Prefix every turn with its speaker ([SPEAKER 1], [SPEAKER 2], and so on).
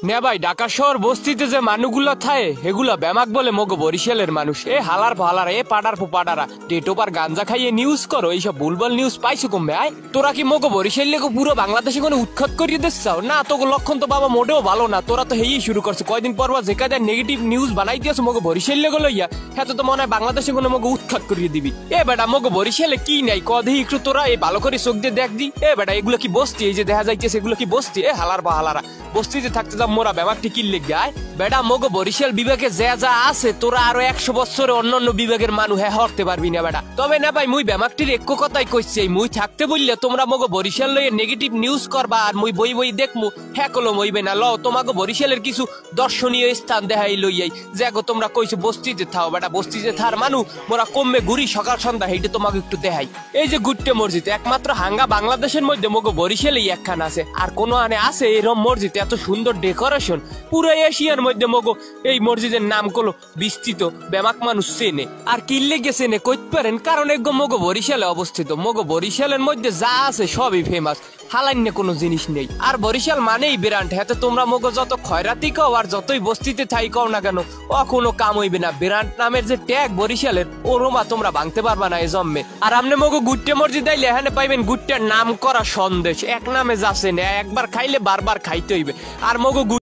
[SPEAKER 1] নে ভাই, ঢাকা শহর বস্তিতে যে মানুষগুলা থাকে এগুলা ব্যামাক বলে মগো বরিশালের মানুষ। এ হালার ফালার এ পাড়ার পাড়ারা টেটোপার গাঞ্জা খাইয়ে নিউজ করো, এইসব ভুলভাল নিউজ পাইছো কমবে? আয় তোরা কি মগো বরিশাল লেগে পুরো বাংলাদেশে কোনো উৎখাত করিয়ে দিচ্ছাও না? তোকে লক্ষণ তো বাবা মোটেও ভালো না, তোরা তো হেই শুরু করছো কয়দিন পর যেকা যায় নেগেটিভ নিউজ বানাই দিয়েছো মগো বরিশাল লেগে লইয়া। হ্যাঁ তো মনে হয় বাংলাদেশে কোনো মগো উৎখাত করিয়ে দিবি। এ বেটা মগো বরিশালে কি নাই কদেহি একটু তোরা এই ভালো করে চোখ দিয়ে দেখ দি। এ বেটা এগুলো কি বস্তি? এই যে দেখা যাইতেছে এগুলো কি বস্তি? এ হালার বা হালারা বস্তিতে থাকতে যা মোরা ব্যামাক টিকির লেগে আয় বেটা মগো বরিশাল বিভাগে যা আছে তোরা আরো 100 বছরে অন্যান্য বিভাগের মানুষ হ্যাঁ হরতে পারবি না বেটা। তবে না ভাই মুই ব্যামাকটির এক কথাই কইছি, মুই থাকতে বললে তোমরা মগো বরিশাল লইয়ে নেগেটিভ নিউজ করবা আর মুই বই দেখমু হ্যাঁ কলম হইবে না। ল তোমাকে বরিশালের কিছু দর্শনীয় স্থান দেখাই লইয়াই যে গো তোমরা কইছো বস্তিতে থাও বেটা, বস্তিতে থার মানু মোরা কমে ঘুরি সকাল সন্ধ্যা হেইটে তোমাকে একটু দেখাই। এই যে গুট্টে মসজিদ একমাত্র হাঙ্গা বাংলাদেশের মধ্যে মগো বরিশালেই একখান আছে, আর কোনো আনে আছে এরম মসজিদ এত সুন্দর ডেকোরেশন পুরো এশিয়ার মধ্যে মগো এই মসজিদের নাম কলো বিস্তৃত ব্যামাক মানুষ চেনে। আর কিল্লে গেছে নে কইতে পারেন কারণ এগো মগো বরিশালে অবস্থিত। মগো বরিশালের মধ্যে যা আছে সবই ফেমাস, হালান্য কোনো জিনিস নেই। আর বরিশাল মানেই ব্র্যান্ড। হাতে তোমরা মগো যত খয়রাতি কও আর যতই বস্তিতে থাই কও না কেন ও কোনো কাম হইবে না। ব্র্যান্ড নামের যে ট্যাগ বরিশালের ও রোমা তোমরা ভাঙতে পারবা না এ জন্মে। আর আমনে মগো গুট্টে মসজিদ আইলে এখানে পাইবেন গুট্টের নাম করা সন্দেশ, এক নামে যাচ্ছে না, একবার খাইলে বারবার খাইতে হইবে। আর মগো